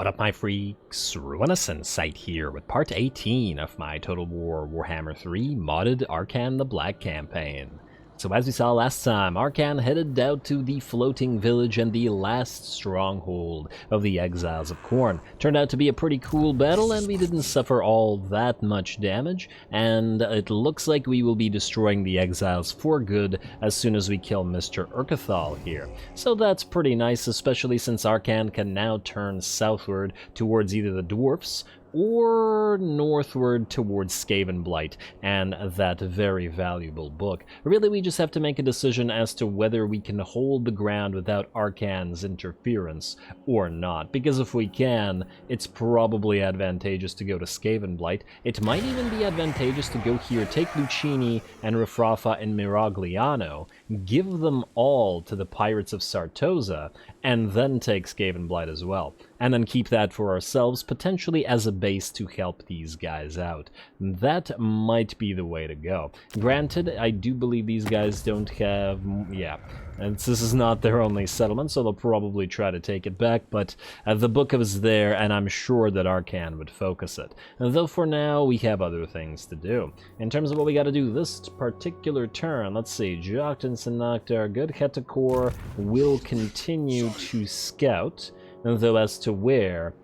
What up, my freaks? RuinousInsight here with part 18 of my Total Warhammer 3 modded Arkhan the Black campaign. So as we saw last time, Arkhan headed out to the floating village and the last stronghold of the Exiles of Khorne. Turned out to be a pretty cool battle, and we didn't suffer all that much damage, and it looks like we will be destroying the Exiles for good as soon as we kill Mr. Urkathal here. So that's pretty nice, especially since Arkhan can now turn southward towards either the dwarfs or northward towards Skaven Blight and that very valuable book. Really, we just have to make a decision as to whether we can hold the ground without Arkhan's interference or not, because if we can, it's probably advantageous to go to Skaven Blight. It might even be advantageous to go here, take Lucini and Rifrafa and Miragliano, give them all to the Pirates of Sartosa, and then take Skaven Blight as well. And then keep that for ourselves, potentially as a base to help these guys out. That might be the way to go. Granted, I do believe these guys don't have... yeah, and this is not their only settlement, so they'll probably try to take it back, but the book is there, and I'm sure that Arkhan would focus it. Though for now, we have other things to do. In terms of what we gotta do this particular turn, let's see, Jocht and Sanakta are good. Hetakor will continue to scout. Though as to where,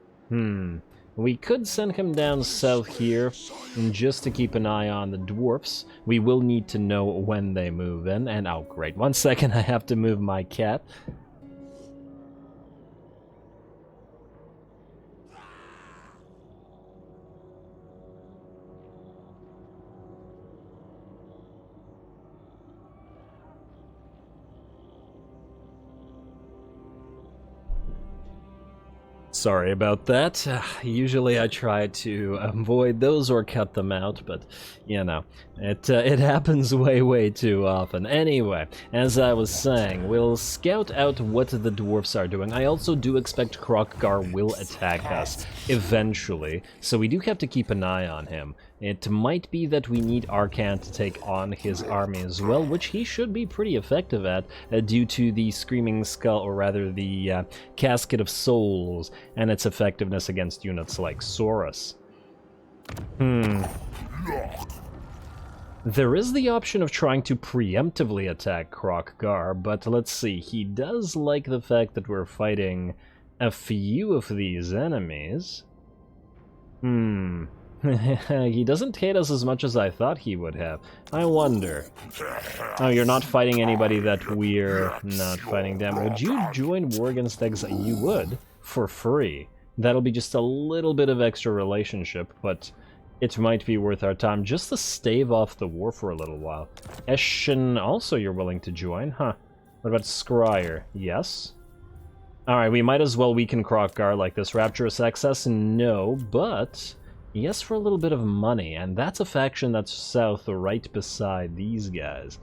we could send him down south here just to keep an eye on the dwarfs. We will need to know when they move in, and oh great, 1 second, I have to move my cat. Sorry about that. Usually I try to avoid those or cut them out, but, you know, it happens way too often. Anyway, as I was saying, we'll scout out what the dwarfs are doing. I also do expect Kroq-Gar will attack us eventually, so we do have to keep an eye on him. It might be that we need Arkhan to take on his army as well, which he should be pretty effective at, due to the Screaming Skull, or rather the Casket of Souls, and its effectiveness against units like Saurus. There is the option of trying to preemptively attack Kroq-Gar, but let's see, he does like the fact that we're fighting a few of these enemies. He doesn't hate us as much as I thought he would have. I wonder. Oh, you're not fighting anybody that we're not fighting them. Would you join War Against Exile? You would, for free. That'll be just a little bit of extra relationship, but it might be worth our time just to stave off the war for a little while. Eshin, also you're willing to join? Huh. What about Scryer? Yes? Alright, we might as well weaken Kroq-Gar like this. Rapturous Excess? No, but... yes, for a little bit of money, and that's a faction that's south right beside these guys.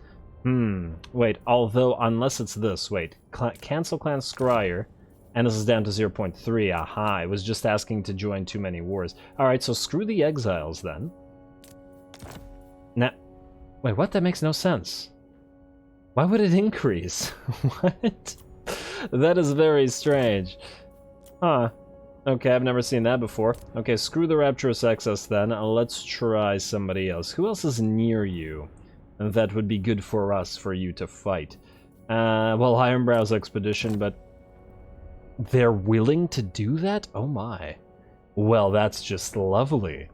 Wait, although, unless it's this, wait, cancel Clan Scryer, and this is down to 0.3, aha, I was just asking to join too many wars. Alright, so screw the Exiles then. Nah, wait, what? That makes no sense. Why would it increase? What? That is very strange. Huh. Okay, I've never seen that before. Okay, screw the Rapturous Excess then. Let's try somebody else. Who else is near you? That would be good for us, for you to fight. Well, Ironbrow's Expedition, but... they're willing to do that? Oh my. Well, that's just lovely.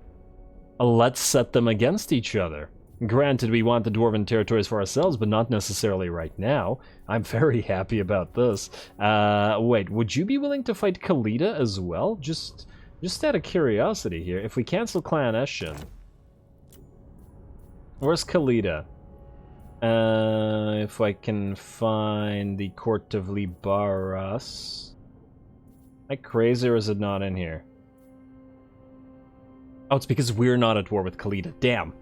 Let's set them against each other. Granted, we want the Dwarven territories for ourselves, but not necessarily right now. I'm very happy about this. Wait, would you be willing to fight Khalida as well? Just out of curiosity here. If we cancel Clan Eshin... where's Khalida? If I can find the Court of Libaras... am I crazy, or is it not in here? Oh, it's because we're not at war with Khalida. Damn.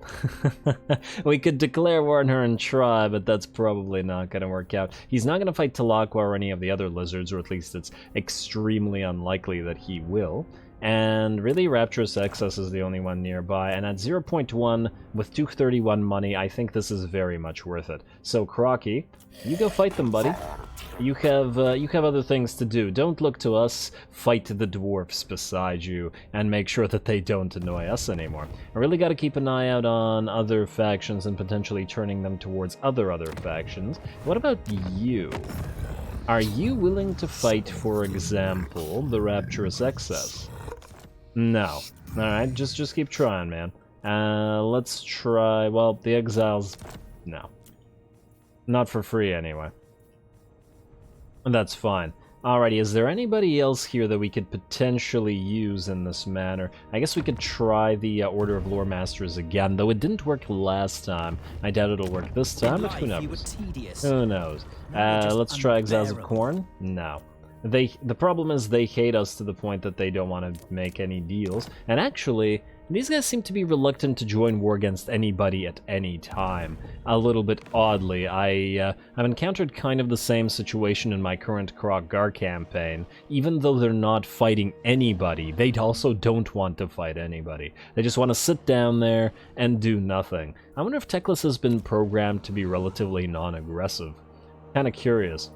We could declare war on her and try, but that's probably not going to work out. He's not going to fight Talakwa or any of the other lizards, or at least it's extremely unlikely that he will. And really, Rapturous Excess is the only one nearby, and at 0.1 with 231 money, I think this is very much worth it. So, Crocky, you go fight them, buddy. You have other things to do. Don't look to us. Fight the dwarfs beside you, and make sure that they don't annoy us anymore. I really got to keep an eye out on other factions and potentially turning them towards other factions. What about you? Are you willing to fight, for example, the Rapturous Excess? No. Alright, just keep trying, man. Let's try... well, the Exiles... no. Not for free, anyway. That's fine. Alrighty, is there anybody else here that we could potentially use in this manner? I guess we could try the Order of Lore Masters again, though it didn't work last time. I doubt it'll work this time, but who knows? Who knows? Let's try Exiles of Khorne? No. The problem is they hate us to the point that they don't want to make any deals. And actually, these guys seem to be reluctant to join war against anybody at any time. A little bit oddly, I've encountered kind of the same situation in my current Kroq-Gar campaign. Even though they're not fighting anybody, they also don't want to fight anybody. They just want to sit down there and do nothing. I wonder if Teclis has been programmed to be relatively non-aggressive. Kinda curious,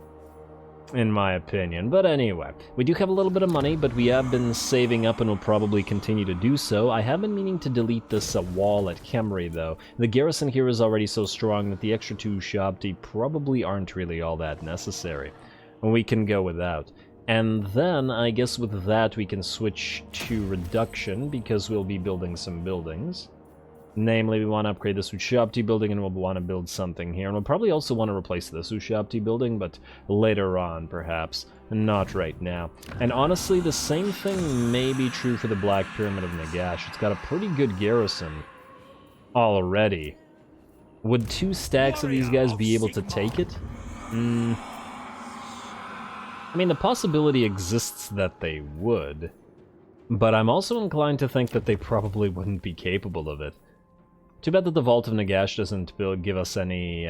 in my opinion. But anyway, we do have a little bit of money, but we have been saving up and will probably continue to do so. I have been meaning to delete this wall at Khemri, though. The garrison here is already so strong that the extra 2 Shabti probably aren't really all that necessary. We can go without. And then, I guess with that, we can switch to reduction, because we'll be building some buildings. Namely, we want to upgrade this Ushabti building, and we'll want to build something here. And we'll probably also want to replace this Ushabti building, but later on, perhaps. Not right now. And honestly, the same thing may be true for the Black Pyramid of Nagash. It's got a pretty good garrison already. Would 2 stacks of these guys be able to take it? I mean, the possibility exists that they would. But I'm also inclined to think that they probably wouldn't be capable of it. Too bad that the Vault of Nagash doesn't give us any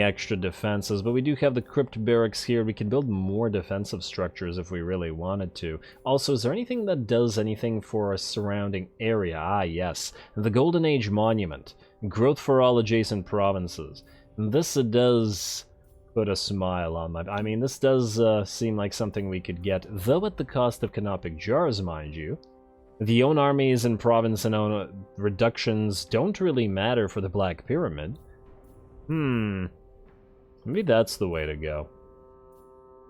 extra defenses, but we do have the Crypt Barracks here. We could build more defensive structures if we really wanted to. Also, is there anything that does anything for a surrounding area? Ah, yes. The Golden Age Monument. Growth for all adjacent provinces. This does put a smile on my... I mean, this does seem like something we could get, though at the cost of canopic jars, mind you. The own armies and province and own reductions don't really matter for the Black Pyramid. Maybe that's the way to go.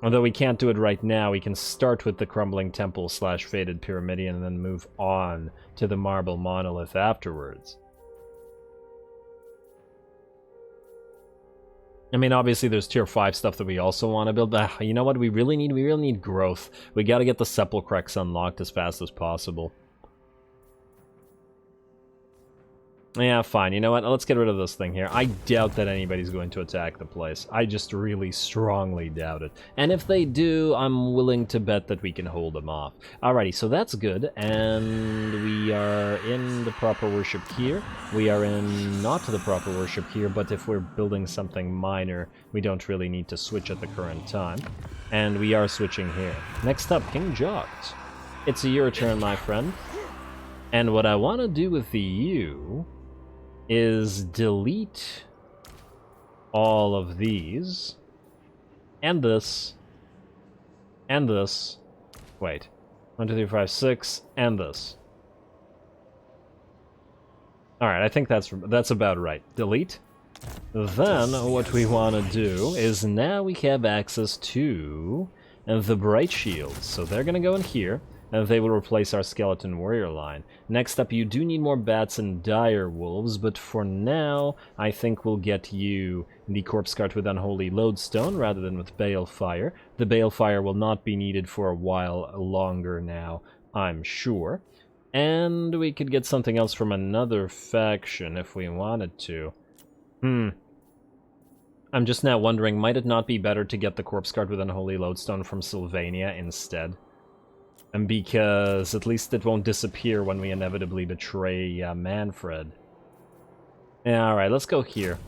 Although we can't do it right now, we can start with the Crumbling Temple / Faded Pyramidion and then move on to the Marble Monolith afterwards. I mean, obviously there's tier 5 stuff that we also want to build, but you know what we really need? We really need growth. We gotta get the Sepulchrex unlocked as fast as possible. Yeah, fine. You know what? Let's get rid of this thing here. I doubt that anybody's going to attack the place. I just really strongly doubt it. And if they do, I'm willing to bet that we can hold them off. Alrighty, so that's good. And we are in the proper worship here. We are in not the proper worship here, but if we're building something minor, we don't really need to switch at the current time. And we are switching here. Next up, King Jogt. It's your turn, my friend. And what I want to do with you is delete all of these, and this, and this. Wait, 1, 2, 3, 4, 5, 6, and this. Alright, I think that's about right. Delete. Then, what we want to do is now we have access to the Bright Shields. So they're going to go in here, and they will replace our Skeleton Warrior line. Next up, you do need more Bats and Dire Wolves, but for now, I think we'll get you the Corpse Cart with Unholy Lodestone rather than with Balefire. The Balefire will not be needed for a while longer now, I'm sure. And we could get something else from another faction if we wanted to. I'm just now wondering, might it not be better to get the Corpse Cart with Unholy Lodestone from Sylvania instead? And because at least it won't disappear when we inevitably betray Manfred. Yeah, alright, let's go here.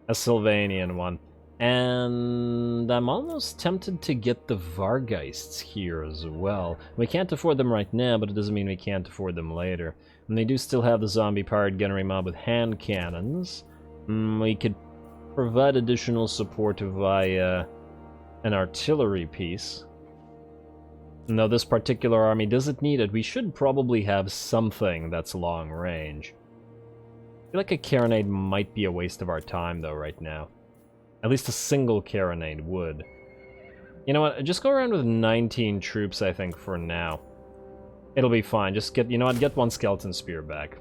A Sylvanian one. And I'm almost tempted to get the Vargeists here as well. We can't afford them right now, but it doesn't mean we can't afford them later. And they do still have the zombie-powered gunnery mob with hand cannons. We could provide additional support via an artillery piece. Though this particular army doesn't need it, we should probably have something that's long range. I feel like a carronade might be a waste of our time, though, right now. At least a single carronade would. You know what? Just go around with 19 troops, I think, for now. It'll be fine. Just get, you know what? Get one skeleton spear back.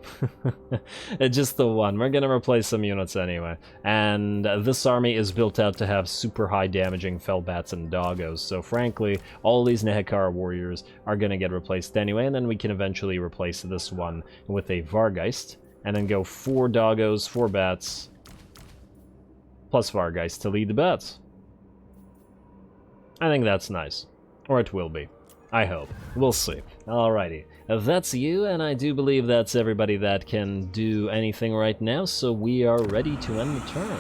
Just the one. We're gonna replace some units anyway. And this army is built out to have super high damaging Fellbats and Doggos. So frankly, all these Nehekar warriors are gonna get replaced anyway. And then we can eventually replace this one with a Vargeist. And then go 4 Doggos, 4 Bats, plus Vargeist to lead the bats. I think that's nice. Or it will be. I hope. We'll see. Alrighty. That's you, and I do believe that's everybody that can do anything right now, so we are ready to end the turn.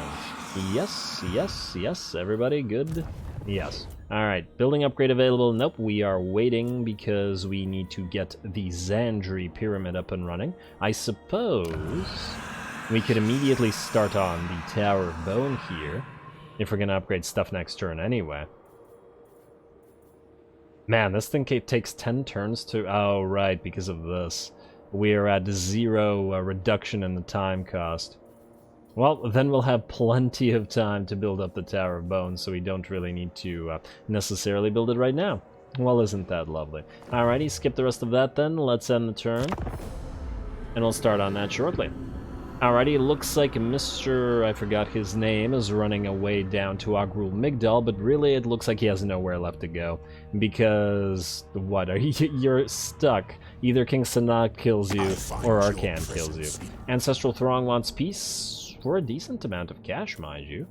Yes, yes, yes. Everybody good? Yes. Alright. Building upgrade available. Nope, we are waiting because we need to get the Zandri Pyramid up and running. I suppose we could immediately start on the Tower of Bone here, if we're going to upgrade stuff next turn anyway. Man, this thing takes 10 turns to... Oh, right, because of this. We're at 0 reduction in the time cost. Well, then we'll have plenty of time to build up the Tower of Bone, so we don't really need to necessarily build it right now. Well, isn't that lovely? Alrighty, skip the rest of that then. Let's end the turn. And we'll start on that shortly. Alrighty, looks like Mr. I forgot his name is running away down to Agrul Migdal, but really it looks like he has nowhere left to go. Because, what, you're stuck. Either King Sanaa kills you, or Arkhan kills you. Ancestral Throng wants peace for a decent amount of cash, mind you.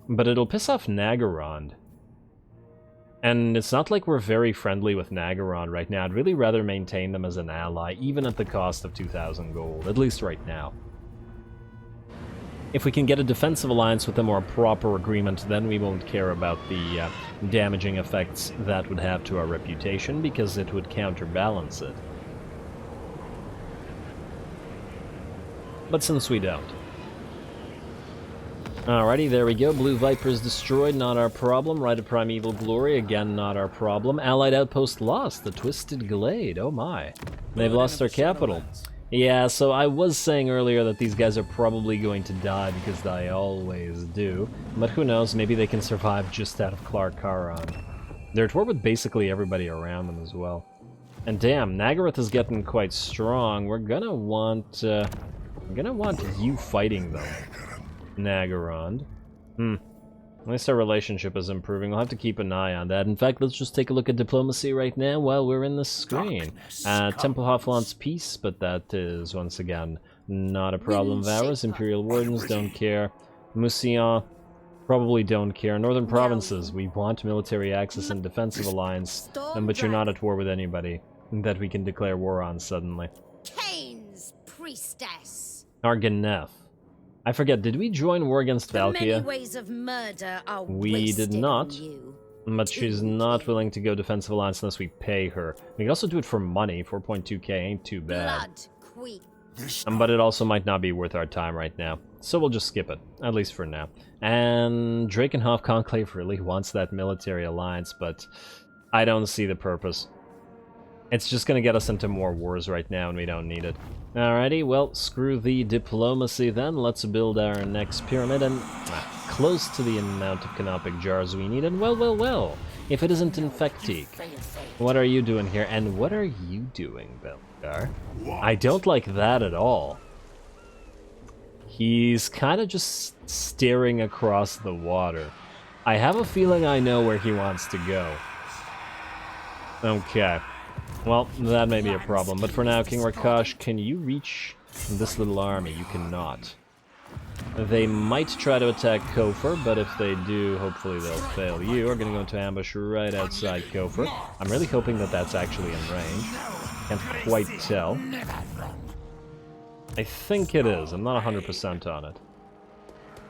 But it'll piss off Nagarond. And it's not like we're very friendly with Nagarond right now. I'd really rather maintain them as an ally, even at the cost of 2,000 gold, at least right now. If we can get a defensive alliance with them or a proper agreement, then we won't care about the damaging effects that would have to our reputation, because it would counterbalance it. But since we don't. Alrighty, there we go. Blue Viper's destroyed, not our problem. Rite of Primeval Glory, again, not our problem. Allied Outpost lost, the Twisted Glade, oh my. They've lost their capital. Yeah, so I was saying earlier that these guys are probably going to die, because they always do. But who knows, maybe they can survive just out of Clarkaron. They're at war with basically everybody around them as well. And damn, Nagaroth is getting quite strong. We're gonna want you fighting them. Nagarond. At least our relationship is improving. We'll have to keep an eye on that. In fact, let's just take a look at diplomacy right now while we're in the screen. Templehof wants peace, but that is, once again, not a problem of ours. Imperial Wardens don't care. Mousillon probably don't care. Northern Provinces, we want military access and defensive alliance, but you're not at war with anybody that we can declare war on suddenly. Cain's priestess. Arganeth. I forget, did we join war against Valkia? Many ways of murder are we did not, but she's not willing to go defensive alliance unless we pay her. We can also do it for money. 4.2k ain't too bad. But it also might not be worth our time right now. So we'll just skip it, at least for now. And Drakenhof Conclave really wants that military alliance, but I don't see the purpose. It's just going to get us into more wars right now, and we don't need it. Alrighty, well, screw the diplomacy then. Let's build our next pyramid, and close to the amount of canopic jars we need. And well, if it isn't Infectique. What are you doing here? And what are you doing, Belgar? I don't like that at all. He's kind of just staring across the water. I have a feeling I know where he wants to go. Okay. Well, that may be a problem, but for now, King Rakash, can you reach this little army? You cannot. They might try to attack Kofur, but if they do, hopefully they'll fail. You are going to go into ambush right outside Kofur. I'm really hoping that that's actually in range. Can't quite tell. I think it is. I'm not 100% on it.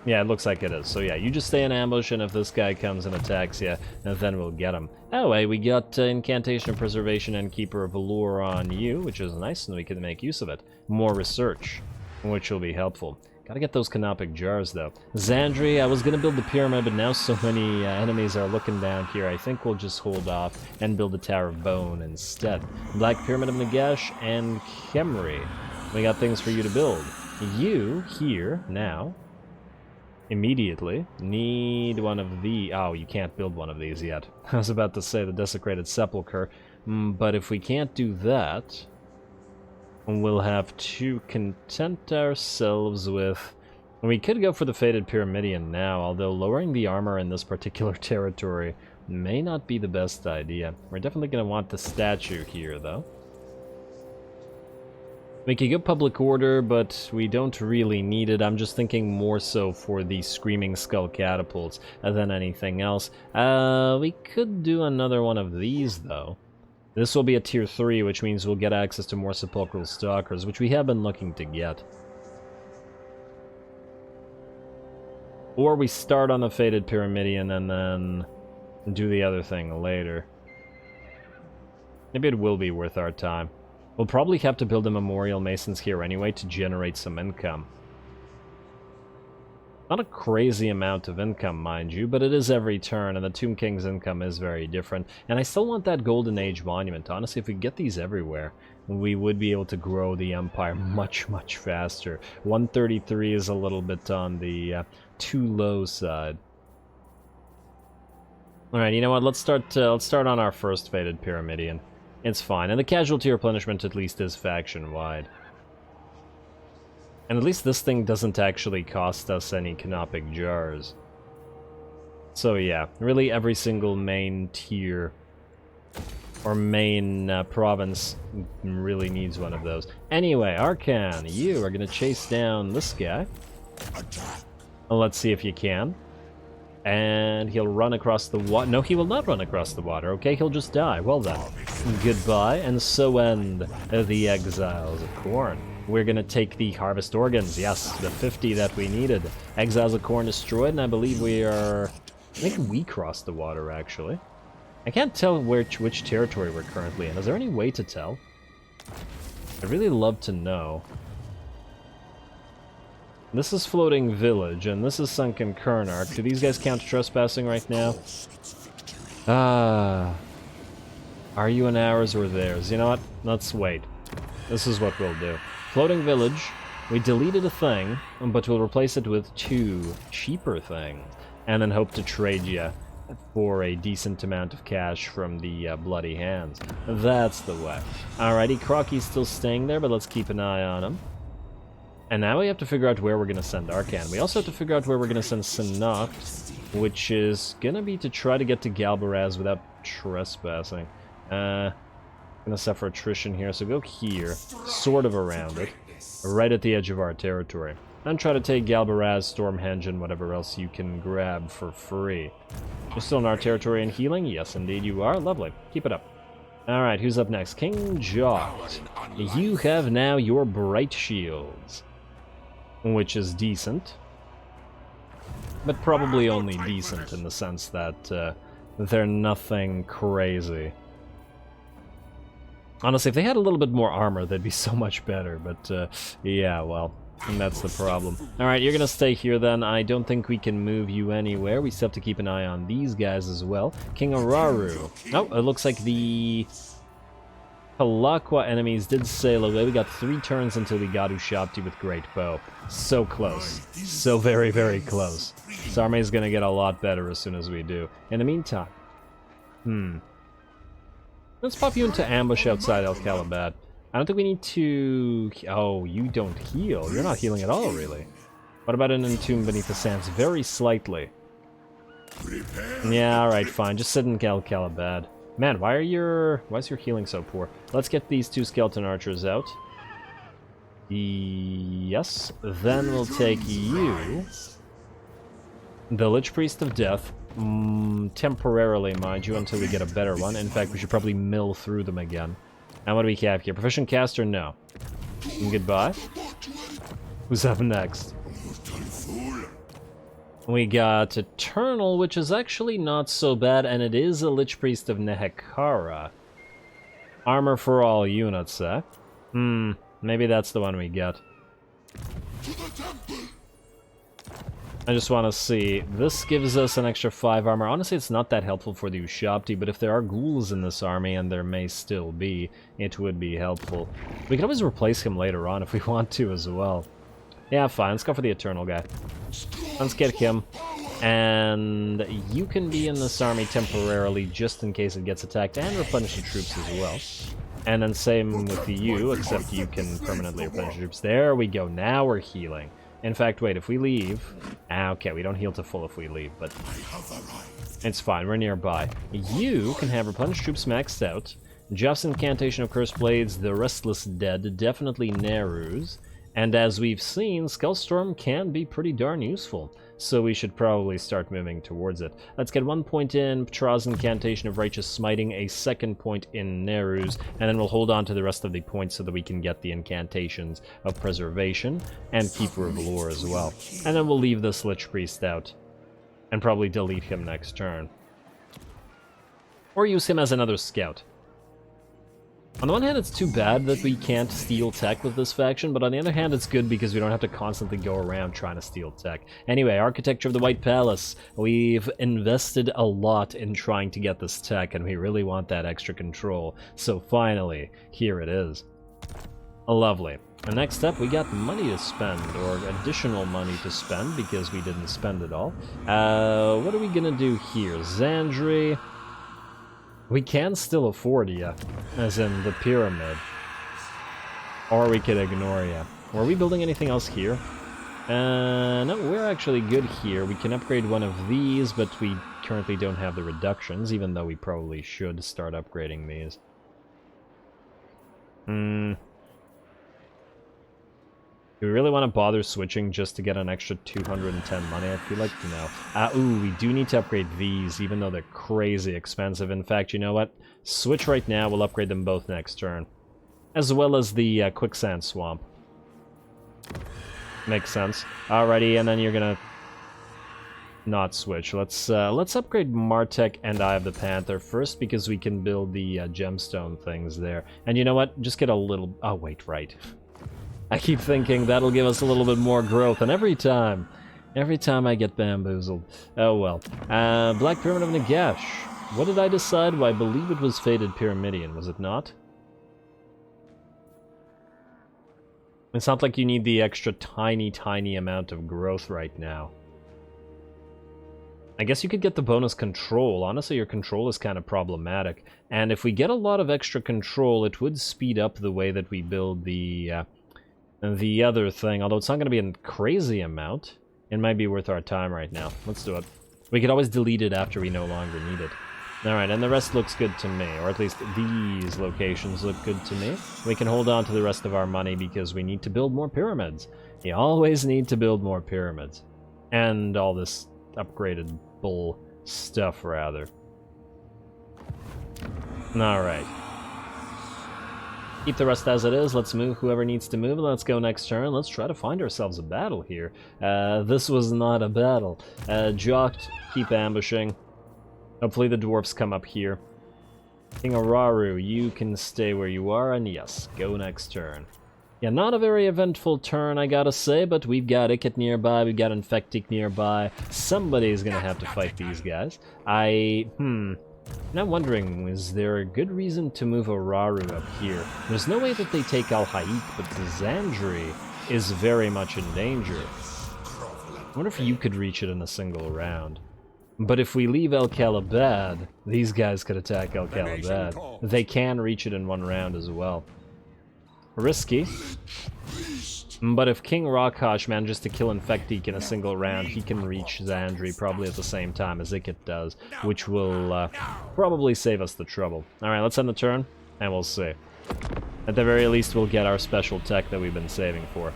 Yeah, it looks like it is. So yeah, you just stay in ambush, and if this guy comes and attacks you, then we'll get him. Anyway, we got Incantation of Preservation and Keeper of Allure on you, which is nice, and we can make use of it. More research, which will be helpful. Gotta get those canopic jars, though. Xandri, I was gonna build the pyramid, but now so many enemies are looking down here, I think we'll just hold off and build a Tower of Bone instead. Black Pyramid of Nagash and Khemri. We got things for you to build. You, here, now, immediately, need one of the... Oh, you can't build one of these yet. I was about to say the Desecrated Sepulchre, but if we can't do that... we'll have to content ourselves with... We could go for the Fated Pyramidion now, although lowering the armor in this particular territory may not be the best idea. We're definitely going to want the statue here, though. We could go Public Order, but we don't really need it. I'm just thinking more so for the Screaming Skull Catapults than anything else. We could do another one of these, though. This will be a tier 3, which means we'll get access to more Sepulchral Stalkers, which we have been looking to get. Or we start on the Fated Pyramidion and then do the other thing later. Maybe it will be worth our time. We'll probably have to build a Memorial Masons here anyway to generate some income. Not a crazy amount of income, mind you, but it is every turn, and the Tomb King's income is very different. And I still want that Golden Age monument. Honestly, if we get these everywhere, we would be able to grow the Empire much, much faster. 133 is a little bit on the too low side. Alright, you know what? Let's start on our first Fated Pyramidion. It's fine, and the casualty replenishment at least is faction-wide. And at least this thing doesn't actually cost us any canopic jars. So yeah, really every single main tier or main province really needs one of those. Anyway, Arkhan, you are going to chase down this guy. Well, let's see if you can. And he'll run across the water. No, he will not run across the water, okay? He'll just die. Well then, goodbye, and so end the Exiles of Khorne. We're gonna take the Harvest Organs, yes, the 50 that we needed. Exiles of Khorne destroyed, and I believe we are... I think we crossed the water, actually. I can't tell which territory we're currently in. Is there any way to tell? I'd really love to know. This is Floating Village, and this is Sunken Kernark. Do these guys count trespassing right now? Are you in ours or theirs? You know what? Let's wait. This is what we'll do. Floating Village, we deleted a thing, but we'll replace it with 2 cheaper things, and then hope to trade you for a decent amount of cash from the Bloody Hands. That's the way. Alrighty, Crocky's still staying there, but let's keep an eye on him. And now we have to figure out where we're going to send Arkhan. We also have to figure out where we're going to send Sanocht, which is going to be to try to get to Galbaraz without trespassing. Gonna suffer attrition here, so go here, sort of around it, right at the edge of our territory. And try to take Galbaraz, Stormhenge, and whatever else you can grab for free. You're still in our territory and healing? Yes, indeed you are. Lovely. Keep it up. Alright, who's up next? King Jot. You have now your Bright Shields, which is decent, but probably only decent in the sense that they're nothing crazy. Honestly, if they had a little bit more armor, they'd be so much better, but yeah, well, that's the problem. Alright, you're gonna stay here then. I don't think we can move you anywhere. We still have to keep an eye on these guys as well. King Araru. Oh, it looks like the Palakwa enemies did sail away. We got 3 turns until we got Ushabti with Great Bow. So close. So very, very close. This army is gonna get a lot better as soon as we do. In the meantime, let's pop you into ambush outside El Kalabad. I don't think we need to... Oh, you don't heal. You're not healing at all, really. What about an Entomb Beneath the Sands? Very slightly. Yeah, alright, fine. Just sit in El Kalabad. Man, why is your healing so poor? Let's get these 2 skeleton archers out. Yes. Then we'll take you. The Lich Priest of Death. Temporarily, mind you, until we get a better one. In fact, we should probably mill through them again. And what do we have here? Proficient Caster? No. And goodbye. Who's up next? We got Eternal, which is actually not so bad, and it is a Lich Priest of Nehekara. Armor for all units, eh? Maybe that's the one we get. I just want to see. This gives us an extra 5 armor. Honestly, it's not that helpful for the Ushabti, but if there are ghouls in this army, and there may still be, it would be helpful. We can always replace him later on if we want to as well. Yeah, fine. Let's go for the Eternal guy. Let's get him. And you can be in this army temporarily just in case it gets attacked and replenish the troops as well. And then same with you, except you can permanently replenish the troops. There we go. Now we're healing. In fact, wait, if we leave... okay, we don't heal to full if we leave, but... it's fine, we're nearby. You can have replenished troops maxed out. Jeff's Incantation of Cursed Blades, the Restless Dead, definitely Neru's. And as we've seen, Skullstorm can be pretty darn useful, so we should probably start moving towards it. Let's get 1 point in Ptra's Incantation of Righteous Smiting, a 2nd point in Neru's, and then we'll hold on to the rest of the points so that we can get the Incantations of Preservation and Keeper of Lore as well. And then we'll leave this Lich Priest out, and probably delete him next turn. Or use him as another scout. On the one hand, it's too bad that we can't steal tech with this faction, but on the other hand, it's good because we don't have to constantly go around trying to steal tech. Anyway, Architecture of the White Palace. We've invested a lot in trying to get this tech, and we really want that extra control. So finally, here it is. Lovely. And next up, we got money to spend, or additional money to spend, because we didn't spend it all. What are we gonna do here? Zandri... we can still afford ya, as in the pyramid. Or we could ignore ya. Were we building anything else here? No, we're actually good here. We can upgrade one of these, but we currently don't have the reductions, even though we probably should start upgrading these. Do we really want to bother switching just to get an extra 210 money? I feel like no. Ooh, we do need to upgrade these, even though they're crazy expensive. In fact, you know what? Switch right now, we'll upgrade them both next turn. As well as the Quicksand Swamp. Makes sense. Alrighty, and then you're gonna... not switch. Let's upgrade Martek and Eye of the Panther first, because we can build the gemstone things there. And you know what? Just get a little... oh, wait, right. I keep thinking that'll give us a little bit more growth, and every time I get bamboozled. Oh well. Black Pyramid of Nagash. What did I decide? Well, I believe it was Fated Pyramidion, was it not? It's not like you need the extra tiny amount of growth right now. I guess you could get the bonus control. Honestly, your control is kind of problematic. And if we get a lot of extra control, it would speed up the way that we build the other thing, although it's not going to be a crazy amount. It might be worth our time right now. Let's do it. We could always delete it after we no longer need it. Alright, and the rest looks good to me, or at least these locations look good to me. We can hold on to the rest of our money because we need to build more pyramids. You always need to build more pyramids. And all this upgraded bull stuff, rather. Alright. Keep the rest as it is. Let's move whoever needs to move. Let's go next turn. Let's try to find ourselves a battle here. This was not a battle. Jocked, keep ambushing. Hopefully the dwarfs come up here. King Araru, you can stay where you are, and yes, go next turn. Yeah, not a very eventful turn, I gotta say, but we've got Ikit nearby, we've got Infectic nearby. Somebody's gonna have to fight these guys. Now I'm wondering, is there a good reason to move Araru up here? There's no way that they take Al-Haik, but Zandri is very much in danger. I wonder if you could reach it in a single round. But if we leave El Kalabad, these guys could attack El Kalabad. They can reach it in one round as well. Risky. But if King Rakhash manages to kill Infectique in a single round, he can reach Zandri probably at the same time as Ikit does, which will probably save us the trouble. Alright, let's end the turn, and we'll see. At the very least, we'll get our special tech that we've been saving for.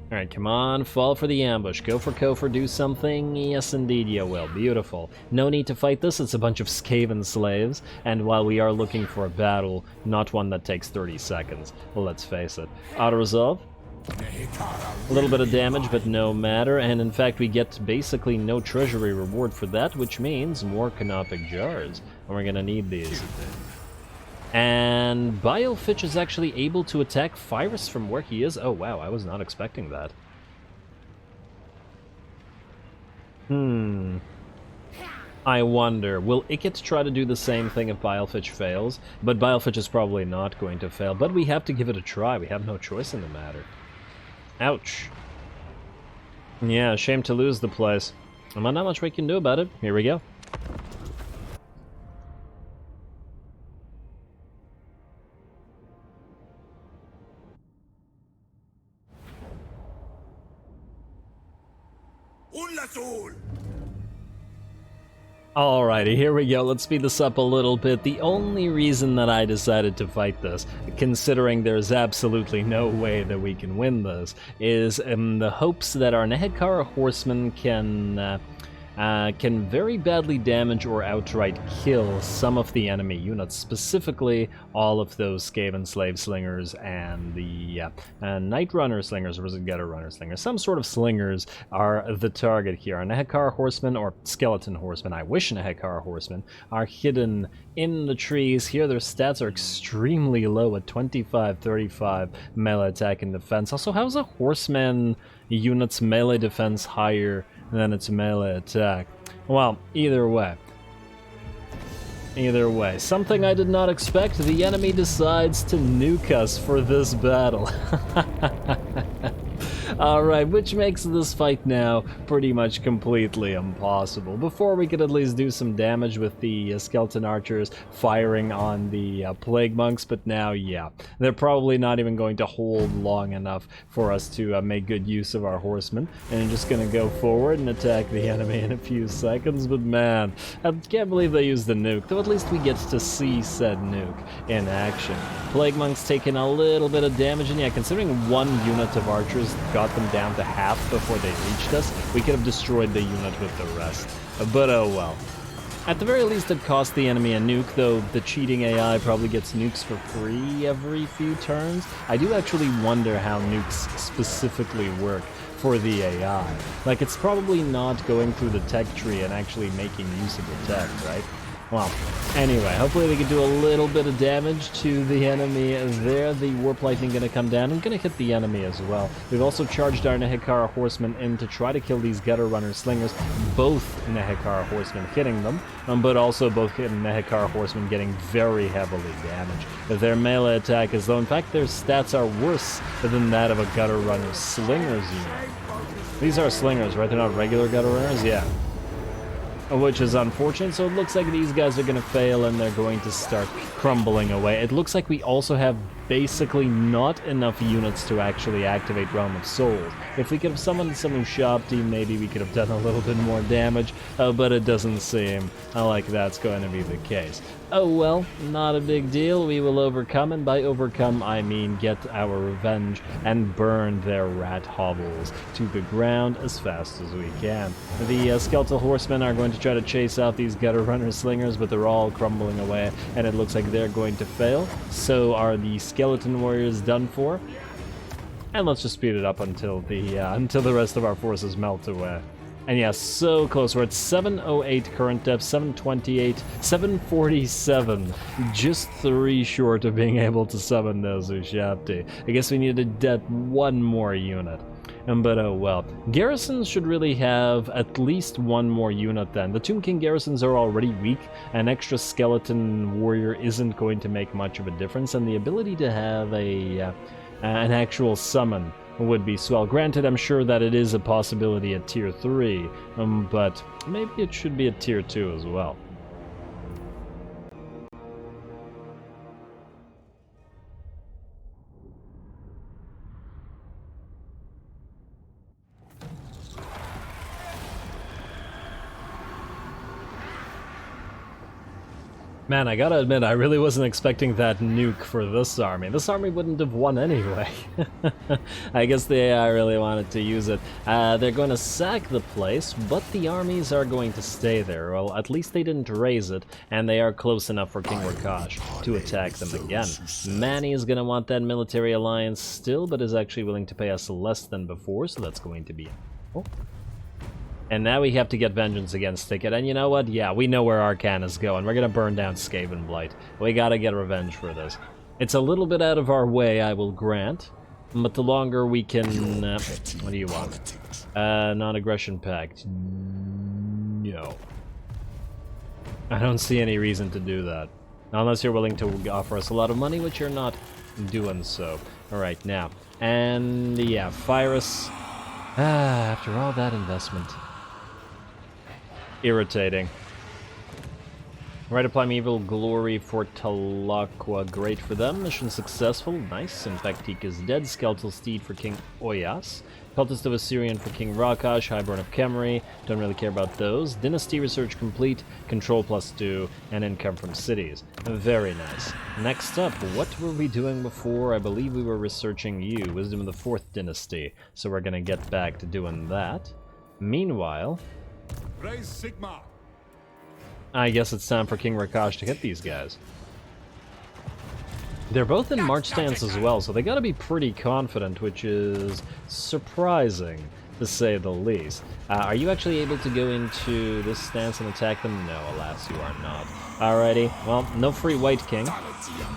Alright, come on, fall for the ambush. Go for Kofor, do something. Yes, indeed, you will. Beautiful. No need to fight this, it's a bunch of Skaven slaves. And while we are looking for a battle, not one that takes 30 seconds. Well, let's face it. Auto-resolve. A little bit of damage, but no matter, and in fact we get basically no treasury reward for that, which means more canopic jars, and we're gonna need these. And Bilefitch is actually able to attack Fyrus from where he is. Oh wow, I was not expecting that. I wonder, will Ikit try to do the same thing if Bilefitch fails? But Bilefitch is probably not going to fail, but we have to give it a try, we have no choice in the matter. Ouch. Yeah, shame to lose the place. Not much we can do about it. Here we go. Alrighty, here we go. Let's speed this up a little bit. The only reason that I decided to fight this, considering there's absolutely no way that we can win this, is in the hopes that our Nehekara horsemen can very badly damage or outright kill some of the enemy units, specifically all of those Skaven slave slingers and the Night Runner slingers, or was it Gutter Runner slingers? Some sort of slingers are the target here. Our Nehekara horsemen, or skeleton horsemen, I wish Nehekara horsemen, are hidden in the trees. Here their stats are extremely low at 25, 35 melee attack and defense. Also, how's a horseman unit's melee defense higher than its melee attack? Well, either way, something I did not expect, the enemy decides to nuke us for this battle. Alright, which makes this fight now pretty much completely impossible. Before we could at least do some damage with the skeleton archers firing on the plague monks, but now, yeah, they're probably not even going to hold long enough for us to make good use of our horsemen, and I'm just gonna go forward and attack the enemy in a few seconds. But man, I can't believe they used the nuke, though at least we get to see said nuke in action. Plague monks taking a little bit of damage, and yeah, considering one unit of archers got them down to half before they reached us, we could have destroyed the unit with the rest. But oh well. At the very least, it cost the enemy a nuke, though the cheating AI probably gets nukes for free every few turns. I do actually wonder how nukes specifically work for the AI. Like, it's probably not going through the tech tree and actually making use of the tech, right? Well, anyway, hopefully they can do a little bit of damage to the enemy there. The Warp Lightning gonna come down and gonna hit the enemy as well. We've also charged our Nehekara horsemen in to try to kill these Gutter Runner slingers. Both Nehekara horsemen hitting them, but also both Nehekara horsemen getting very heavily damaged. Their melee attack is though, in fact, their stats are worse than that of a Gutter Runner slingers unit. These are slingers, right? They're not regular Gutter Runners? Yeah. Which is unfortunate, so it looks like these guys are going to fail and they're going to start crumbling away. It looks like we also have basically not enough units to actually activate Realm of Souls. If we could have summoned some Ushabti, maybe we could have done a little bit more damage, but it doesn't seem like that's going to be the case. Oh well, not a big deal, we will overcome, and by overcome I mean get our revenge and burn their rat hovels to the ground as fast as we can. The skeletal horsemen are going to try to chase out these Gutter Runner slingers, but they're all crumbling away, and it looks like they're going to fail. So are the skeleton warriors done for. And let's just speed it up until the rest of our forces melt away. And yeah, so close. We're at 708 current depth, 728, 747. Just 3 short of being able to summon those Ushabti. I guess we needed to get one more unit. But oh well. Garrisons should really have at least one more unit then. The Tomb King garrisons are already weak. An extra skeleton warrior isn't going to make much of a difference, and the ability to have an actual summon would be swell. Granted, I'm sure that it is a possibility at tier 3, but maybe it should be at tier 2 as well. Man, I gotta admit, I really wasn't expecting that nuke for this army. This army wouldn't have won anyway. I guess the AI really wanted to use it. They're going to sack the place, but the armies are going to stay there. Well, at least they didn't raise it, and they are close enough for King Rakash to attack them again. Manny is going to want that military alliance still, but is actually willing to pay us less than before, so that's going to be... Oh. And now we have to get vengeance against Ticket, and you know what? Yeah, we know where Arkhan is going. We're gonna burn down Skaven Blight. We gotta get revenge for this. It's a little bit out of our way, I will grant, but the longer we can... what do you want? Non-aggression pact. No. I don't see any reason to do that. Unless you're willing to offer us a lot of money, which you're not doing so. Alright, now. And yeah, Virus. After all that investment. Irritating. Right, apply Evil Glory for Talaqua. Great for them. Mission successful. Nice. Infectique is dead. Skeletal Steed for King Oyas. Cultist of Assyrian for King Rakash. Highborn of Khemri. Don't really care about those. Dynasty research complete. Control +2. And income from cities. Very nice. Next up, what were we doing before? I believe we were researching you. Wisdom of the 4th Dynasty. So we're gonna get back to doing that. Meanwhile... Raise Sigma. I guess it's time for King Rakash to hit these guys. They're both in March stance as well, so they gotta be pretty confident, which is surprising, to say the least. Are you actually able to go into this stance and attack them? No, alas, you are not. Alrighty, well, no free White King,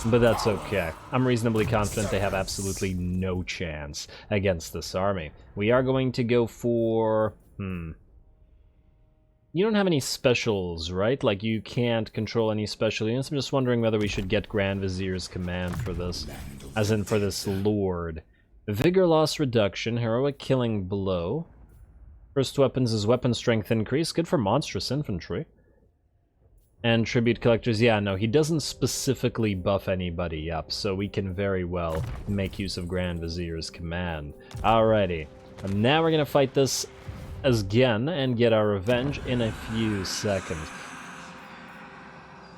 but that's okay. I'm reasonably confident they have absolutely no chance against this army. We are going to go for... You don't have any specials, right? Like, you can't control any special units. I'm just wondering whether we should get Grand Vizier's command for this. As in, for this Lord. Vigor loss reduction, heroic killing blow. First weapons is weapon strength increase. Good for monstrous infantry. And tribute collectors, yeah, no, he doesn't specifically buff anybody up, so we can very well make use of Grand Vizier's command. Alrighty. And now we're gonna fight this again and get our revenge in a few seconds.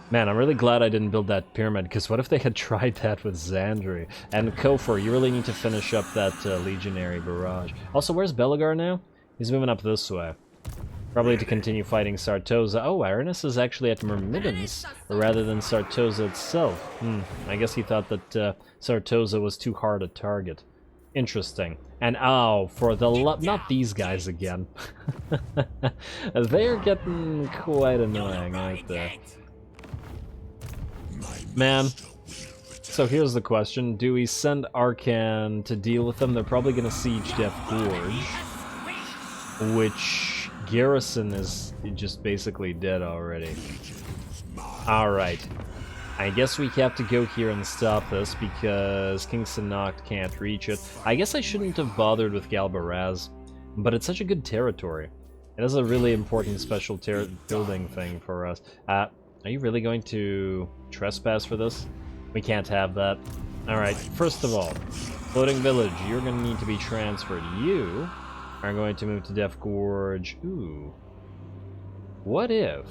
Man, I'm really glad I didn't build that pyramid, because what if they had tried that with Xandri? And Kofor, you really need to finish up that legionary barrage. Also, where's Belagar now? He's moving up this way. Probably to continue fighting Sartosa. Oh, Aranus is actually at Myrmidons rather than Sartosa itself. I guess he thought that Sartosa was too hard a target. Interesting. And oh, for the not these guys again. They're getting quite annoying, aren't they? Man. So here's the question. Do we send Arkhan to deal with them? They're probably going to siege Death Gorge. Which Garrison is just basically dead already. Alright. I guess we have to go here and stop this because King Sanacht can't reach it. I guess I shouldn't have bothered with Galbaraz, but it's such a good territory. It is a really important special building thing for us. Are you really going to trespass for this? We can't have that. Alright, first of all, Floating Village, you're going to need to be transferred. You are going to move to Death Gorge. Ooh. What if...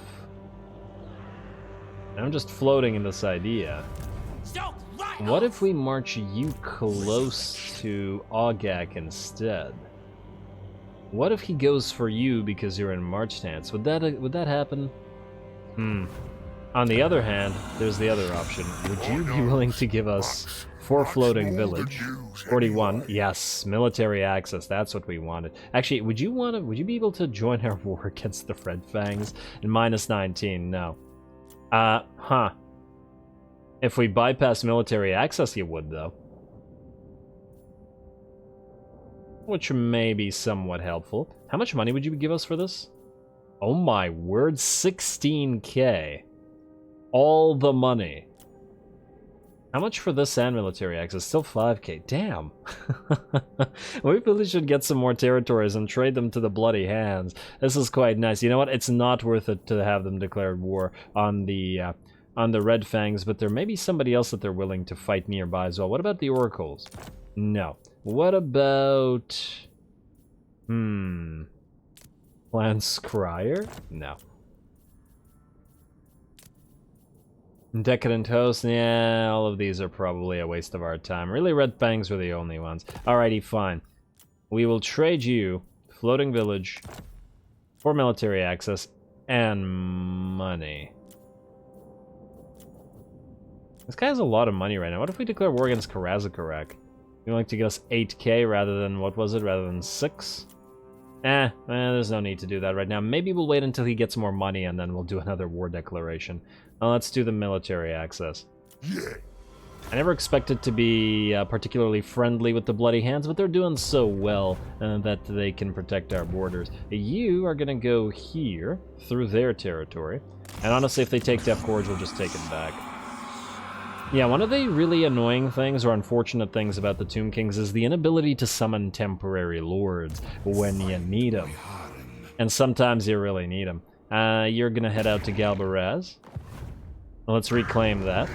I'm just floating in this idea. What if we march you close to Augak instead? What if he goes for you because you're in march stance? Would that happen? On the other hand, there's the other option. Would you be willing to give us 4 floating village? 41. Yes, military access. That's what we wanted. Actually, would you be able to join our war against the Red Fangs? And -19, no. If we bypass military access, you would, though. Which may be somewhat helpful. How much money would you give us for this? Oh my word, 16k. All the money. How much for this and military access? Still 5k. Damn. We really should get some more territories and trade them to the Bloody Hands. This is quite nice. You know what? It's not worth it to have them declared war on the Red Fangs, but there may be somebody else that they're willing to fight nearby as well. What about the Oracles? No. What about... Lance Crier? No. Decadent Host, yeah, all of these are probably a waste of our time. Really, Red Fangs were the only ones. Alrighty, fine. We will trade you Floating Village for military access and money. This guy has a lot of money right now. What if we declare war against Karazakarak? You like to get us 8k rather than, what was it, rather than 6? There's no need to do that right now. Maybe we'll wait until he gets more money and then we'll do another war declaration. Let's do the military access. I never expected to be particularly friendly with the Bloody Hands, but they're doing so well that they can protect our borders. You are gonna go here, through their territory, and honestly if they take Death Gorge, we'll just take it back. Yeah, one of the really annoying things or unfortunate things about the Tomb Kings is the inability to summon temporary lords when you need them. And sometimes you really need them. You're gonna head out to Galbaraz. Let's reclaim that.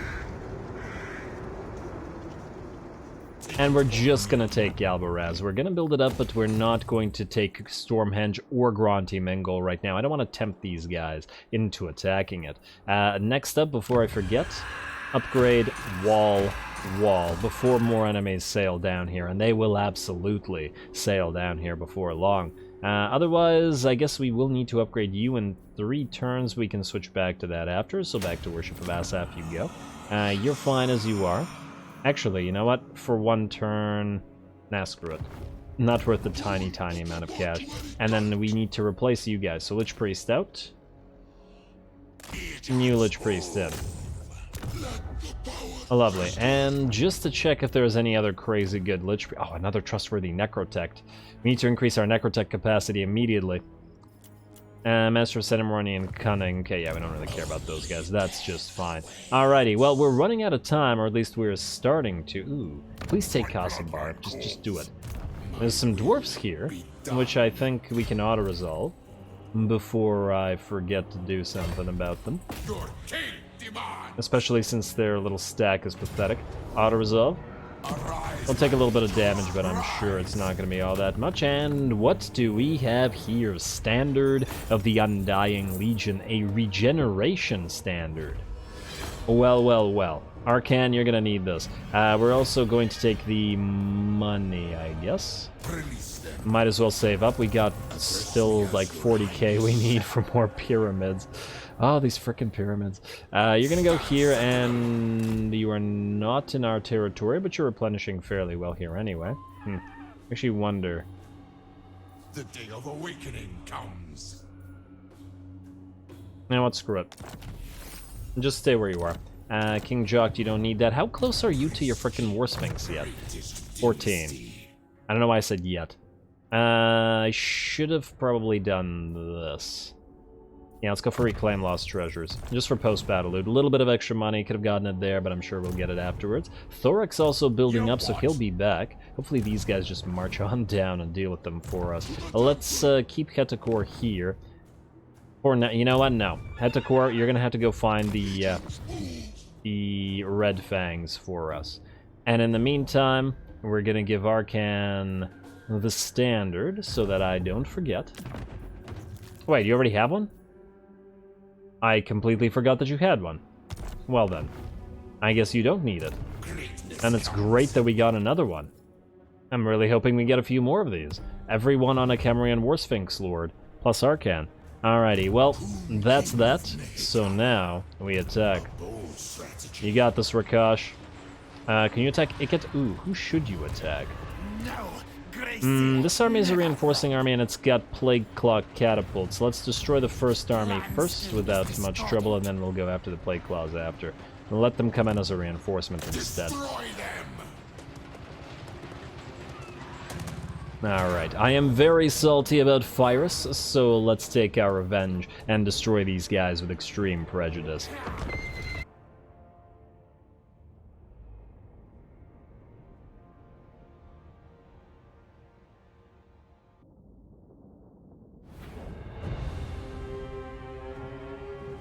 And we're just gonna take Galbaraz. We're gonna build it up, but we're not going to take Stormhenge or Gronti Mengol right now. I don't want to tempt these guys into attacking it. Next up, before I forget, upgrade wall before more enemies sail down here, and they will absolutely sail down here before long. Otherwise, I guess we will need to upgrade you in 3 turns. We can switch back to that after, so back to Worship of Asaph you go. You're fine as you are. Actually, you know what? For 1 turn, nah, screw it. Not worth the tiny amount of cash. And then we need to replace you guys. So Lich Priest out. New Lich Priest in. Lovely. And just to check if there's any other crazy good Lich Priest... Oh, another trustworthy Necrotect. We need to increase our Necrotect capacity immediately. Master of Ceremony and Cunning. Okay, yeah, we don't really care about those guys. That's just fine. Alrighty, well, we're running out of time, or at least we're starting to. Ooh, please take Kasimbar. Just do it. There's some dwarfs here, which I think we can auto-resolve before I forget to do something about them. Especially since their little stack is pathetic. Auto-resolve. It'll take a little bit of damage, but I'm sure it's not going to be all that much. And what do we have here? Standard of the Undying Legion, a regeneration standard. Well. Arkhan, you're going to need this. We're also going to take the money, I guess. Might as well save up. We got still like 40k we need for more pyramids. Oh, these frickin' pyramids. You're gonna go here, and you are not in our territory, but you're replenishing fairly well here anyway. Actually wonder. The day of awakening comes. You know what, screw it. Just stay where you are. King Jock, you don't need that. How close are you to your frickin' War Sphinx yet? 14. I don't know why I said yet. I should have probably done this. Yeah, let's go for Reclaim Lost Treasures. Just for post-battle loot. A little bit of extra money, could have gotten it there, but I'm sure we'll get it afterwards. Thoric's also building up, so he'll be back. Hopefully these guys just march on down and deal with them for us. Let's keep Hetakor here. Or no, you know what? No. Hetakor, you're gonna have to go find the Red Fangs for us. And in the meantime, we're gonna give Arkhan the standard, so that I don't forget. Wait, you already have one? I completely forgot that you had one. Well then, I guess you don't need it. And it's great that we got another one. I'm really hoping we get a few more of these. Everyone on a Cameron War Sphinx Lord, plus Arkhan. Alrighty, well, that's that. So now, we attack. You got this, Rakash. Can you attack Iket? Ooh, who should you attack? This army is a reinforcing army and it's got Plague Claw catapults. Let's destroy the first army first without much trouble, and then we'll go after the Plague Claws after. And let them come in as a reinforcement instead. Alright, I am very salty about Pyrus, so let's take our revenge and destroy these guys with extreme prejudice.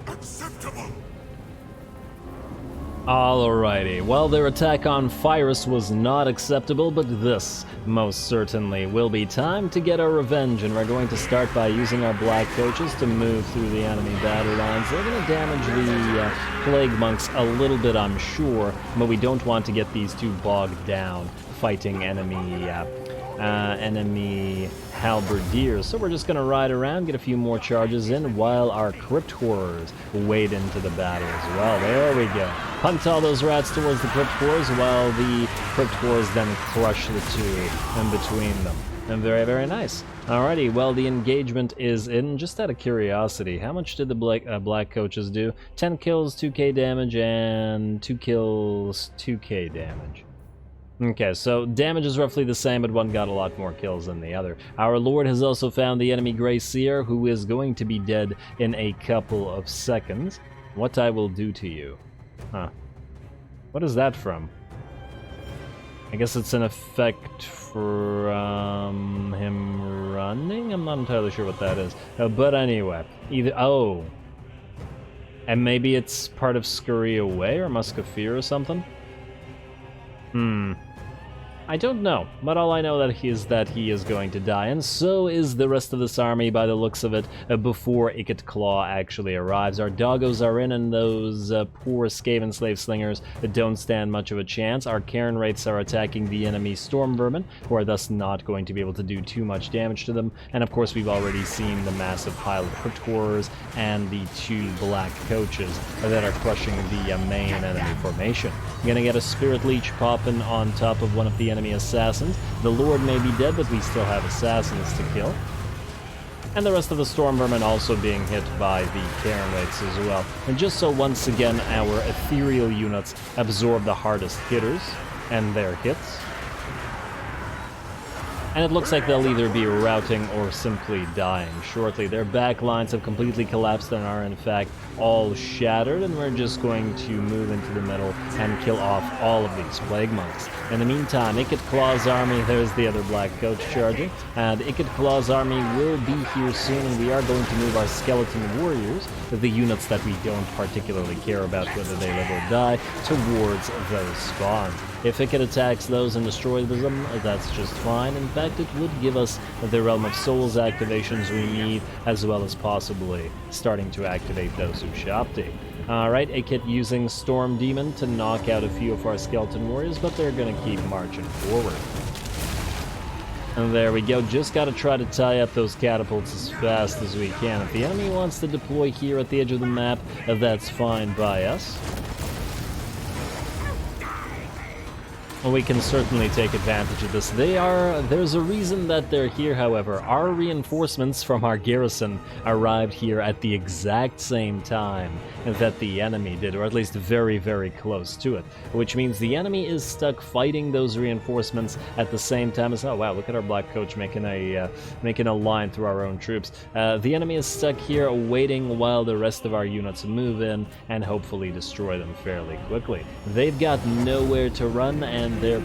Acceptable. Alrighty, well, their attack on Pyrus was not acceptable, but this most certainly will be time to get our revenge, and we're going to start by using our black coaches to move through the enemy battle lines. They're going to damage the Plague Monks a little bit, I'm sure, but we don't want to get these too bogged down fighting enemy halberdiers, so we're just going to ride around, get a few more charges in, while our Crypt Horrors wade into the battle as well. There we go. Punt all those rats towards the Crypt Horrors, while the Crypt Horrors then crush the two in between them. And very, very nice. Alrighty, well, the engagement is in. Just out of curiosity, how much did the black coaches do? 10 kills, 2k damage, and 2 kills, 2k damage. Okay, so damage is roughly the same, but one got a lot more kills than the other. Our Lord has also found the enemy Grey Seer, who is going to be dead in a couple of seconds. What I will do to you. Huh. What is that from? I guess it's an effect from him running? I'm not entirely sure what that is. But anyway, oh. And maybe it's part of Scurry Away or Musketeer or something? I don't know, but all I know is that he is going to die, and so is the rest of this army by the looks of it, before Ikit Claw actually arrives. Our doggos are in, and those poor Skaven slave slingers don't stand much of a chance. Our Cairn Wraiths are attacking the enemy Storm Vermin, who are thus not going to be able to do too much damage to them, and of course we've already seen the massive pile of Crypt Horrors and the two black coaches that are crushing the main enemy formation. You're gonna get a Spirit Leech popping on top of one of the enemy assassins. The Lord may be dead, but we still have assassins to kill. And the rest of the Storm Vermin also being hit by the Cairn Wraiths as well. And just so once again our ethereal units absorb the hardest hitters and their hits. And it looks like they'll either be routing or simply dying shortly. Their back lines have completely collapsed and are in fact all shattered, and we're just going to move into the middle and kill off all of these Plague Monks. In the meantime, Ikit Claw's army, there's the other black coach charging, and Ikit Claw's army will be here soon, and we are going to move our skeleton warriors, the units that we don't particularly care about whether they live or die, towards those spawns. If Ikit attacks those and destroys them, that's just fine. In fact, it would give us the Realm of Souls activations we need, as well as possibly starting to activate those Ushapti. Alright, Ikit using Storm Demon to knock out a few of our skeleton warriors, but they're gonna keep marching forward. And there we go, just gotta try to tie up those catapults as fast as we can. If the enemy wants to deploy here at the edge of the map, that's fine by us. Well, we can certainly take advantage of this. There's a reason that they're here, however. Our reinforcements from our garrison arrived here at the exact same time that the enemy did, or at least very, very close to it. Which means the enemy is stuck fighting those reinforcements at the same time as... Oh wow, look at our black coach making a line through our own troops. The enemy is stuck here waiting while the rest of our units move in and hopefully destroy them fairly quickly. They've got nowhere to run, and their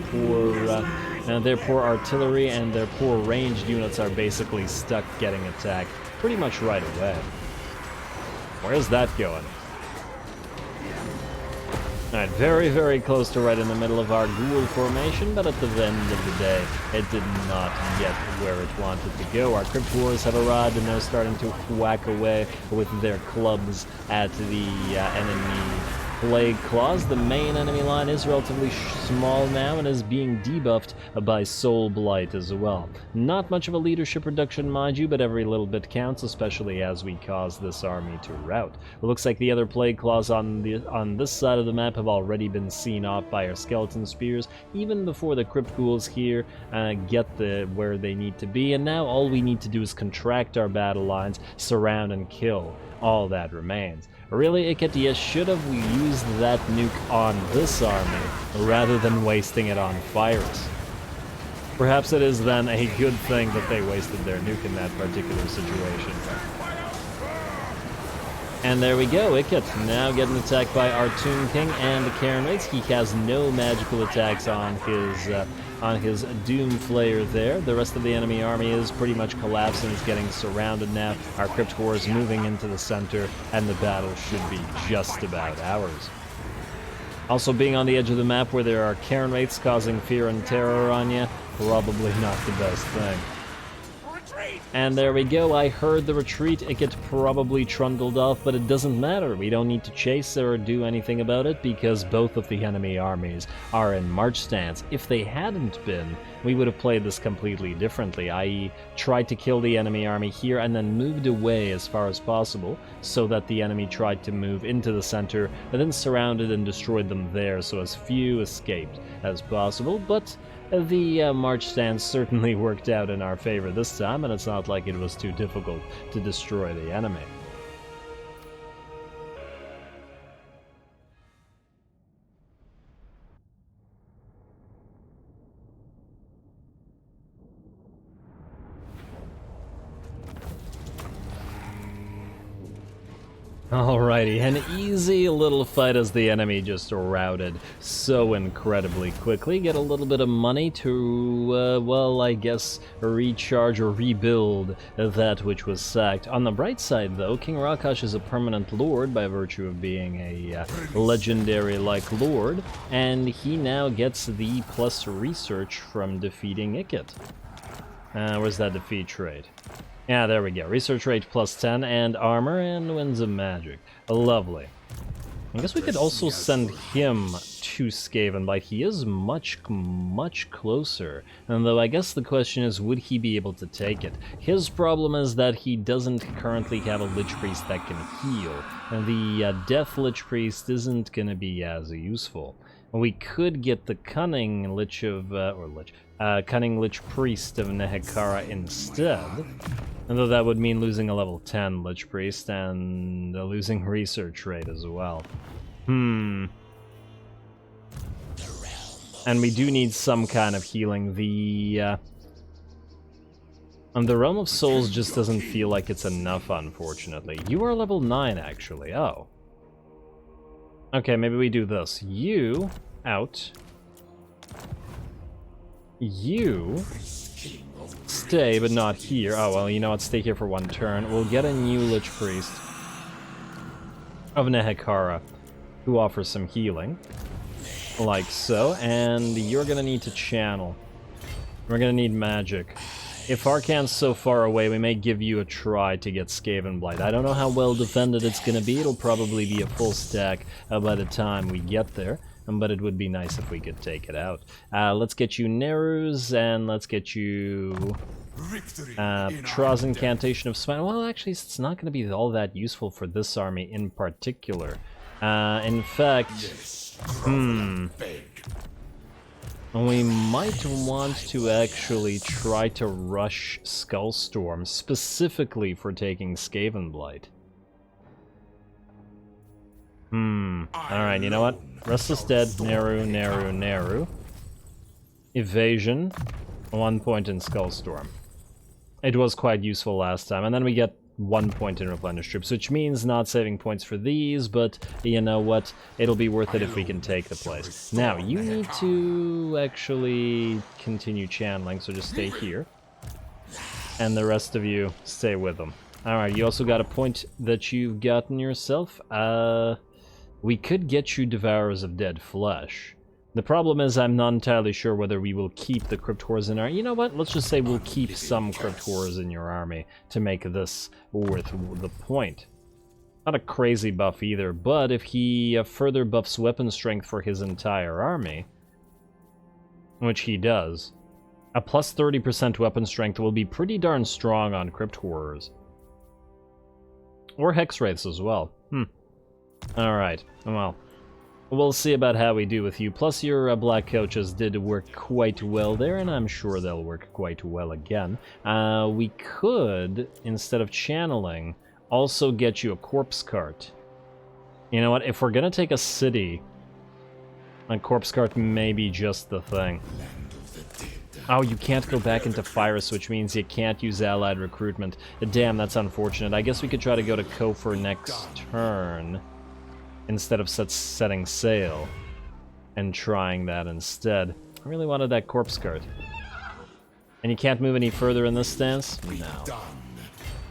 poor artillery and their poor ranged units are basically stuck getting attacked pretty much right away. Where's that going? Alright, very, very close to right in the middle of our ghoul formation, but at the end of the day, it did not get where it wanted to go. Our Crypt Horrors have arrived, and they're starting to whack away with their clubs at the enemy Plague Claws. The main enemy line is relatively small now and is being debuffed by Soul Blight as well. Not much of a leadership reduction, mind you, but every little bit counts, especially as we cause this army to rout. It looks like the other Plague Claws on this side of the map have already been seen off by our Skeleton Spears, even before the Crypt Ghouls here get where they need to be, and now all we need to do is contract our battle lines, surround and kill all that remains. Really, Ikit, you should have used that nuke on this army, rather than wasting it on Pyrus. Perhaps it is then a good thing that they wasted their nuke in that particular situation. And there we go, Ikit now getting attacked by our Tomb King and the Cairn Wraiths. He has no magical attacks on his Doom Flayer there. The rest of the enemy army is pretty much collapsed and is getting surrounded now. Our Crypt Horror is moving into the center, and the battle should be just about ours. Also, being on the edge of the map where there are Cairn rates causing fear and terror on you, probably not the best thing. And there we go, I heard the retreat. It gets probably trundled off, but it doesn't matter. We don't need to chase or do anything about it because both of the enemy armies are in march stance. If they hadn't been, we would have played this completely differently, i.e. tried to kill the enemy army here and then moved away as far as possible so that the enemy tried to move into the center and then surrounded and destroyed them there so as few escaped as possible. But the march stance certainly worked out in our favor this time, and it's not like it was too difficult to destroy the enemy. Alrighty, an easy little fight as the enemy just routed so incredibly quickly. Get a little bit of money to, well, I guess recharge or rebuild that which was sacked. On the bright side, though, King Rakash is a permanent lord by virtue of being a legendary-like lord, and he now gets the plus research from defeating Ikit. Where's that defeat trait? Yeah, there we go. Research rate plus 10 and armor and winds of magic. Lovely. I guess we could also send him to Skavenblight. He is much closer. And though I guess the question is, would he be able to take it? His problem is that he doesn't currently have a Lich Priest that can heal. And the Death Lich Priest isn't going to be as useful. We could get the Cunning Lich of... Cunning Lich Priest of Nehekara instead. Although that would mean losing a level 10 Lich Priest and losing research rate as well. And we do need some kind of healing. The Realm of Souls just doesn't feel like it's enough, unfortunately. You are level 9, actually. Oh. Okay, maybe we do this. You, out. You stay, but not here. Oh, well, you know what? Stay here for one turn. We'll get a new Lich Priest of Nehekara, who offers some healing, like so. And you're gonna need to channel. We're gonna need magic. If Arkhan's so far away, we may give you a try to get Skavenblight. I don't know how well defended it's gonna be. It'll probably be a full stack by the time we get there. But it would be nice if we could take it out. Let's get you Nerus, and let's get you Tra's Incantation of Smite. Well, actually, it's not going to be all that useful for this army in particular. In fact, we might want to actually try to rush Skullstorm, specifically for taking Skavenblight. Alright, you know what? Restless Dead, Neru. Evasion, 1 point in Skullstorm. It was quite useful last time, and then we get 1 point in Replenish Troops, which means not saving points for these, but you know what? It'll be worth it if we can take the place. Now, you need to actually continue channeling, so just stay here. And the rest of you, stay with them. Alright, you also got a point that you've gotten yourself. We could get you Devourers of Dead Flesh. The problem is I'm not entirely sure whether we will keep the Crypt Horrors in our... You know what? Let's just say we'll keep some Crypt Horrors in your army to make this worth the point. Not a crazy buff either, but if he further buffs weapon strength for his entire army, which he does, a plus 30% weapon strength will be pretty darn strong on Crypt Horrors. Or Hex Wraiths as well. Alright, well, we'll see about how we do with you. Plus your Black Coaches did work quite well there, and I'm sure they'll work quite well again. We could, instead of channeling, also get you a Corpse Cart. You know what, if we're gonna take a city, a Corpse Cart may be just the thing. Oh, you can't go back into Pyrus, which means you can't use allied recruitment. Damn, that's unfortunate. I guess we could try to go to Kofur next turn, instead of setting sail, and trying that instead. I really wanted that Corpse Cart. And you can't move any further in this stance? No.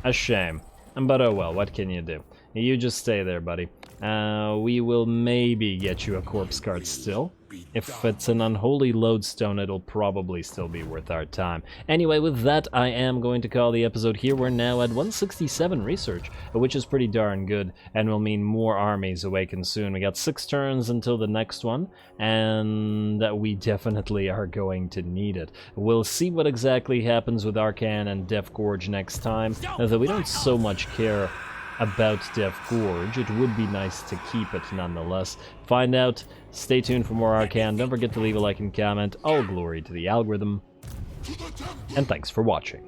A shame. But oh well, what can you do? You just stay there, buddy. We will maybe get you a corpse card still. If it's an unholy lodestone, it'll probably still be worth our time. Anyway, with that, I am going to call the episode here. We're now at 167 research, which is pretty darn good, and will mean more armies awaken soon. We got 6 turns until the next one, and we definitely are going to need it. We'll see what exactly happens with Arkhan and Death Gorge next time, though we don't so much care about Death Gorge. It would be nice to keep it nonetheless. Find out. Stay tuned for more Arkhan. Don't forget to leave a like and comment. All glory to the algorithm. And thanks for watching.